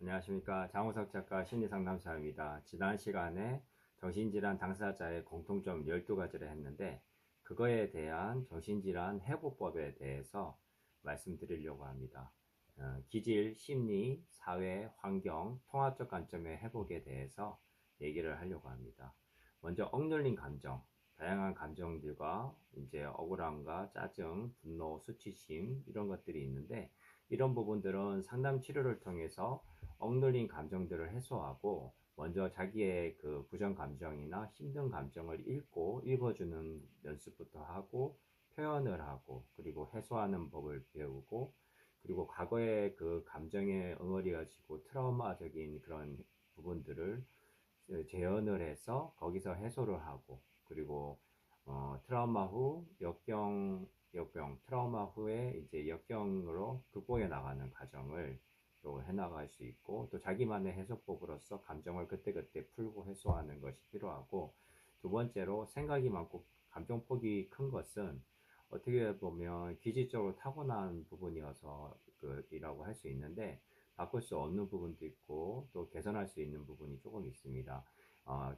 안녕하십니까. 장우석 작가 심리상담사입니다. 지난 시간에 정신질환 당사자의 공통점 12가지를 했는데 그거에 대한 정신질환 회복법에 대해서 말씀드리려고 합니다. 기질, 심리, 사회, 환경, 통합적 관점의 회복에 대해서 얘기를 하려고 합니다. 먼저 억눌린 감정, 다양한 감정들과 이제 억울함과 짜증, 분노, 수치심 이런 것들이 있는데 이런 부분들은 상담 치료를 통해서 억눌린 감정들을 해소하고 먼저 자기의 그 부정 감정이나 힘든 감정을 읽어주는 연습부터 하고 표현을 하고 그리고 해소하는 법을 배우고 그리고 과거의 그 감정에 응어리어지고 트라우마적인 그런 부분들을 재현을 해서 거기서 해소를 하고 그리고 트라우마 후 역병, 트라우마 후에 이제 역경으로 극복해 나가는 과정을 또 해나갈 수 있고 또 자기만의 해소법으로서 감정을 그때그때 풀고 해소하는 것이 필요하고 두 번째로 생각이 많고 감정폭이 큰 것은 어떻게 보면 기질적으로 타고난 부분이어서 이라고 할 수 있는데 바꿀 수 없는 부분도 있고 또 개선할 수 있는 부분이 조금 있습니다.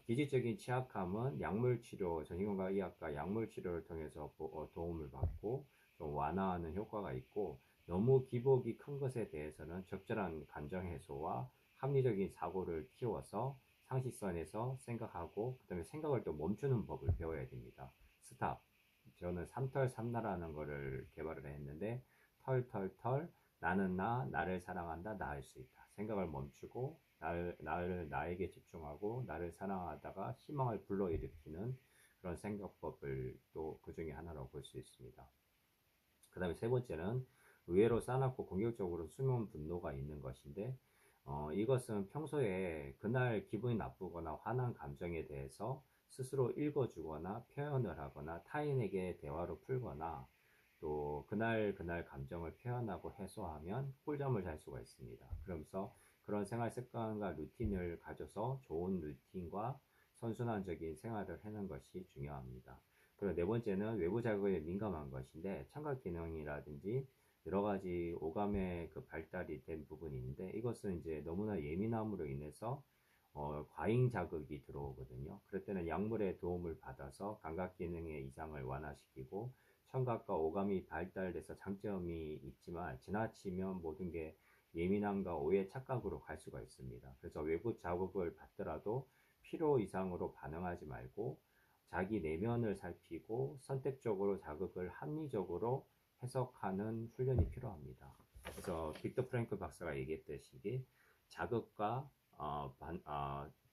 기질적인 취약함은 약물치료, 정신건강의학과 약물치료를 통해서 도움을 받고 좀 완화하는 효과가 있고 너무 기복이 큰 것에 대해서는 적절한 감정 해소와 합리적인 사고를 키워서 상식선에서 생각하고 그 다음에 생각을 또 멈추는 법을 배워야 됩니다. 스탑. 저는 삼털 삼나라는 거를 개발을 했는데 털털털 나는 나를 사랑한다, 나 할 수 있다. 생각을 멈추고 나에게 집중하고 나를 사랑하다가 희망을 불러일으키는 그런 생각법을 또 그 중에 하나로 볼 수 있습니다. 그 다음에 세 번째는 의외로 싸납고 공격적으로 숨은 분노가 있는 것인데 이것은 평소에 그날 기분이 나쁘거나 화난 감정에 대해서 스스로 읽어주거나 표현을 하거나 타인에게 대화로 풀거나 또 그날 감정을 표현하고 해소하면 꿀잠을 잘 수가 있습니다. 그러면서 그런 생활 습관과 루틴을 가져서 좋은 루틴과 선순환적인 생활을 하는 것이 중요합니다. 그리고 네 번째는 외부 자극에 민감한 것인데 청각 기능이라든지 여러 가지 오감의 그 발달이 된 부분이 있는데 이것은 이제 너무나 예민함으로 인해서 과잉 자극이 들어오거든요. 그럴 때는 약물의 도움을 받아서 감각 기능의 이상을 완화시키고 청각과 오감이 발달돼서 장점이 있지만 지나치면 모든 게 예민함과 오해 착각으로 갈 수가 있습니다. 그래서 외부 자극을 받더라도 필요 이상으로 반응하지 말고 자기 내면을 살피고 선택적으로 자극을 합리적으로 해석하는 훈련이 필요합니다. 그래서 빅터 프랭클 박사가 얘기했듯이 자극과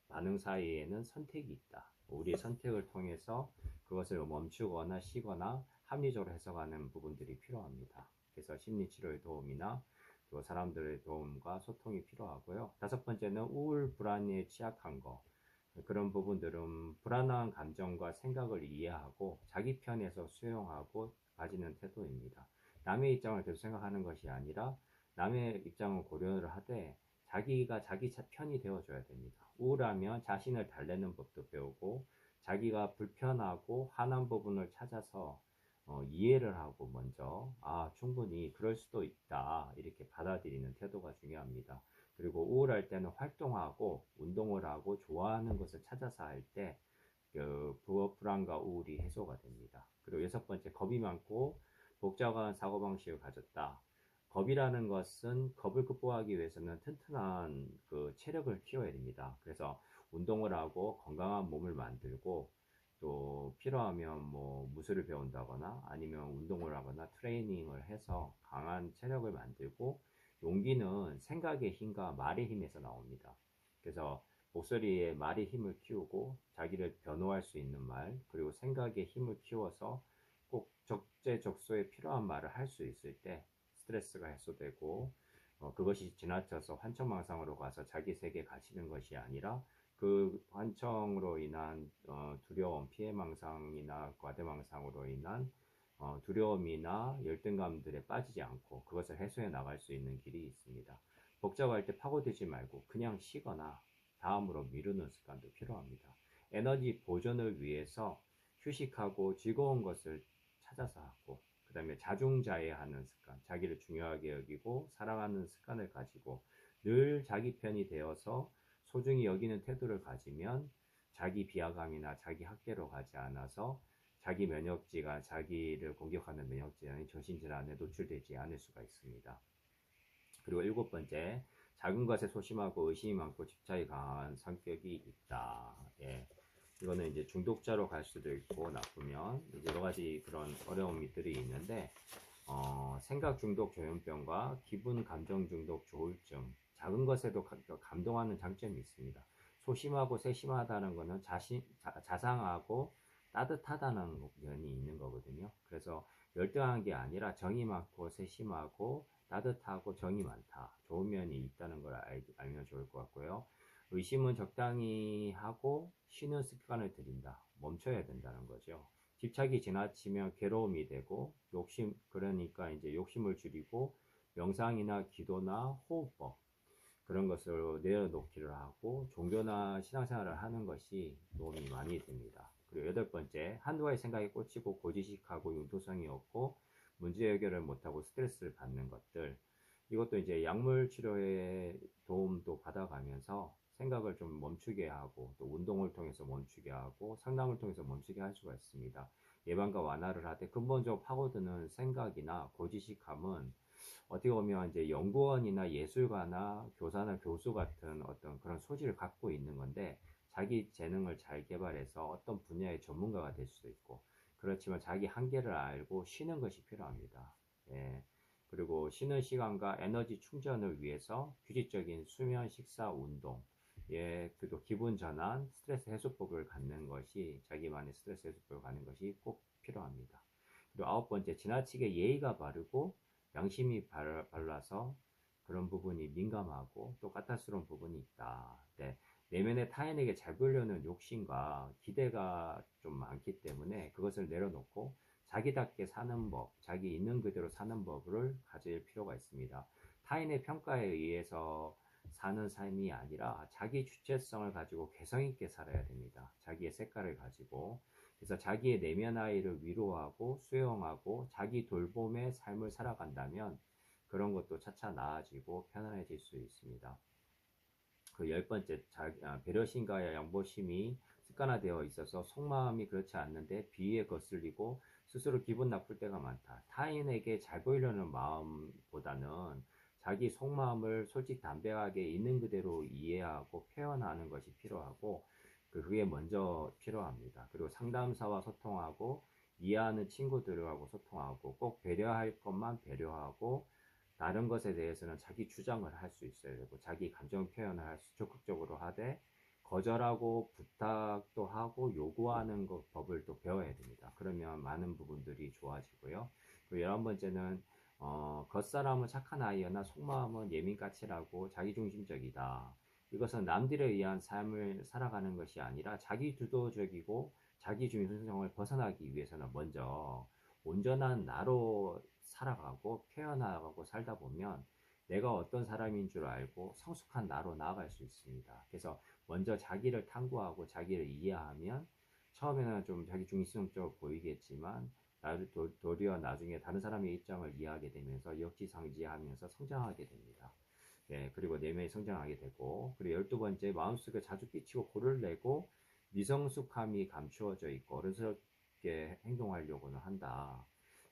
반응 사이에는 선택이 있다. 우리의 선택을 통해서 그것을 멈추거나 쉬거나 합리적으로 해석하는 부분들이 필요합니다. 그래서 심리치료의 도움이나 또 사람들의 도움과 소통이 필요하고요. 다섯 번째는 우울, 불안에 취약한 거. 그런 부분들은 불안한 감정과 생각을 이해하고 자기 편에서 수용하고 가지는 태도입니다. 남의 입장을 계속 생각하는 것이 아니라 남의 입장을 고려를 하되 자기가 자기 편이 되어줘야 됩니다. 우울하면 자신을 달래는 법도 배우고 자기가 불편하고 화난 부분을 찾아서 이해를 하고 먼저 충분히 그럴 수도 있다 이렇게 받아들이는 태도가 중요합니다. 그리고 우울할 때는 활동하고 운동을 하고 좋아하는 것을 찾아서 할 때 불안과 우울이 해소가 됩니다. 그리고 여섯 번째, 겁이 많고 복잡한 사고방식을 가졌다. 겁이라는 것은 겁을 극복하기 위해서는 튼튼한 그 체력을 키워야 됩니다. 그래서 운동을 하고 건강한 몸을 만들고 또 필요하면 뭐 무술을 배운다거나 아니면 운동을 하거나 트레이닝을 해서 강한 체력을 만들고 용기는 생각의 힘과 말의 힘에서 나옵니다. 그래서 목소리에 말의 힘을 키우고 자기를 변호할 수 있는 말 그리고 생각의 힘을 키워서 꼭 적재적소에 필요한 말을 할 수 있을 때 스트레스가 해소되고 그것이 지나쳐서 환청망상으로 가서 자기 세계에 갇히는 것이 아니라 그 환청으로 인한 두려움, 피해망상이나 과대망상으로 인한 두려움이나 열등감들에 빠지지 않고 그것을 해소해 나갈 수 있는 길이 있습니다. 복잡할 때 파고들지 말고 그냥 쉬거나 다음으로 미루는 습관도 필요합니다. 에너지 보존을 위해서 휴식하고 즐거운 것을 찾아서 하고 그 다음에 자중자애하는 습관, 자기를 중요하게 여기고 사랑하는 습관을 가지고 늘 자기 편이 되어서 소중히 여기는 태도를 가지면 자기 비하감이나 자기 학대로 가지 않아서 자기 면역지가 자기를 공격하는 면역질환이 정신질환에 노출되지 않을 수가 있습니다. 그리고 일곱 번째, 작은 것에 소심하고 의심이 많고 집착이 강한 성격이 있다. 예. 이거는 이제 중독자로 갈 수도 있고 나쁘면 여러 가지 그런 어려움들이 있는데 생각 중독 조현병과 기분 감정 중독 조울증, 작은 것에도 감동하는 장점이 있습니다. 소심하고 세심하다는 것은 자상하고 따뜻하다는 면이 있는 거거든요. 그래서 열등한 게 아니라 정이 많고 세심하고 따뜻하고 정이 많다. 좋은 면이 있다는 걸 알면 좋을 것 같고요. 의심은 적당히 하고 쉬는 습관을 들인다. 멈춰야 된다는 거죠. 집착이 지나치면 괴로움이 되고 그러니까 이제 욕심을 줄이고 명상이나 기도나 호흡법 그런 것을 내려놓기를 하고 종교나 신앙생활을 하는 것이 도움이 많이 됩니다. 그리고 여덟 번째, 한두 가지 생각에 꽂히고 고지식하고 융통성이 없고 문제 해결을 못하고 스트레스를 받는 것들, 이것도 이제 약물 치료에 도움도 받아가면서 생각을 좀 멈추게 하고 또 운동을 통해서 멈추게 하고 상담을 통해서 멈추게 할 수가 있습니다. 예방과 완화를 하되 근본적으로 파고드는 생각이나 고지식함은 어떻게 보면 이제 연구원이나 예술가나 교사나 교수 같은 어떤 그런 소질을 갖고 있는 건데 자기 재능을 잘 개발해서 어떤 분야의 전문가가 될 수도 있고 그렇지만 자기 한계를 알고 쉬는 것이 필요합니다. 예. 그리고 쉬는 시간과 에너지 충전을 위해서 규칙적인 수면, 식사, 운동, 예, 그리고 기분 전환, 스트레스 해소법을 갖는 것이 자기만의 스트레스 해소법을 갖는 것이 꼭 필요합니다. 그리고 아홉 번째, 지나치게 예의가 바르고 양심이 발라서 그런 부분이 민감하고 또 까탈스러운 부분이 있다. 네. 내면의 타인에게 잘 보이려는 욕심과 기대가 좀 많기 때문에 그것을 내려놓고 자기답게 사는 법, 자기 있는 그대로 사는 법을 가질 필요가 있습니다. 타인의 평가에 의해서 사는 삶이 아니라 자기 주체성을 가지고 개성 있게 살아야 됩니다. 자기의 색깔을 가지고. 그래서 자기의 내면 아이를 위로하고 수용하고 자기 돌봄의 삶을 살아간다면 그런 것도 차차 나아지고 편안해질 수 있습니다. 그 열 번째, 배려심과 양보심이 습관화되어 있어서 속마음이 그렇지 않는데 비위에 거슬리고 스스로 기분 나쁠 때가 많다. 타인에게 잘 보이려는 마음보다는 자기 속마음을 솔직담백하게 있는 그대로 이해하고 표현하는 것이 필요하고 그게 먼저 필요합니다. 그리고 상담사와 소통하고 이해하는 친구들하고 소통하고 꼭 배려할 것만 배려하고 다른 것에 대해서는 자기 주장을 할 수 있어야 되고 자기 감정 표현을 적극적으로 하되 거절하고 부탁도 하고 요구하는 것 법을 또 배워야 됩니다. 그러면 많은 부분들이 좋아지고요. 그리고 11번째는 겉사람은 착한 아이여나 속마음은 예민까칠하고 자기중심적이다. 이것은 남들에 의한 삶을 살아가는 것이 아니라 자기 주도적이고 자기 중심성을 벗어나기 위해서는 먼저 온전한 나로 살아가고 표현하고 살다 보면 내가 어떤 사람인 줄 알고 성숙한 나로 나아갈 수 있습니다. 그래서 먼저 자기를 탐구하고 자기를 이해하면 처음에는 좀 자기 중심적으로 보이겠지만 도리어 나중에 다른 사람의 입장을 이해하게 되면서 역지상지하면서 성장하게 됩니다. 예, 그리고 내면이 성장하게 되고, 그리고 12번째, 마음속에 자주 삐치고 고를 내고 미성숙함이 감추어져 있고 어른스럽게 행동하려고는 한다.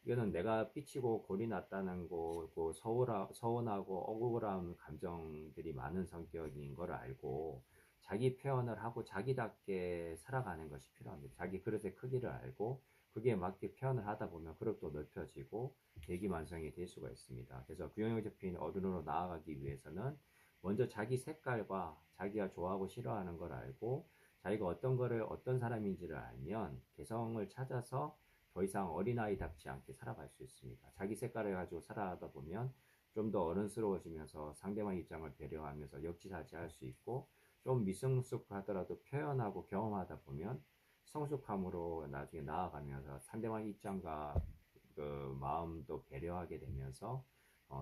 이거는 내가 삐치고 골이 났다는 거고 서운하고 억울한 감정들이 많은 성격인 걸 알고 자기 표현을 하고 자기답게 살아가는 것이 필요합니다. 자기 그릇의 크기를 알고 그게 맞게 표현을 하다 보면 그릇도 넓혀지고 대기만성이 될 수가 있습니다. 그래서 균형 잡힌 어른으로 나아가기 위해서는 먼저 자기 색깔과 자기가 좋아하고 싫어하는 걸 알고 자기가 어떤 거를 어떤 사람인지를 알면 개성을 찾아서 더 이상 어린아이답지 않게 살아갈 수 있습니다. 자기 색깔을 가지고 살아가다 보면 좀 더 어른스러워지면서 상대방 입장을 배려하면서 역지사지할 수 있고 좀 미성숙하더라도 표현하고 경험하다 보면 성숙함으로 나중에 나아가면서 상대방 입장과 그 마음도 배려하게 되면서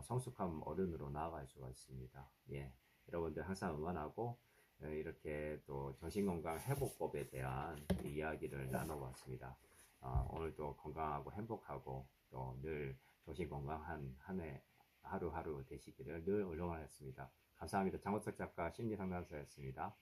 성숙한 어른으로 나아갈 수가 있습니다. 예, 여러분들 항상 응원하고 이렇게 또 정신건강 회복법에 대한 이야기를 나눠봤습니다. 오늘도 건강하고 행복하고 또 늘 정신건강한 한 해 하루하루 되시기를 늘 응원하겠습니다. 감사합니다. 장호석 작가 심리상담사였습니다.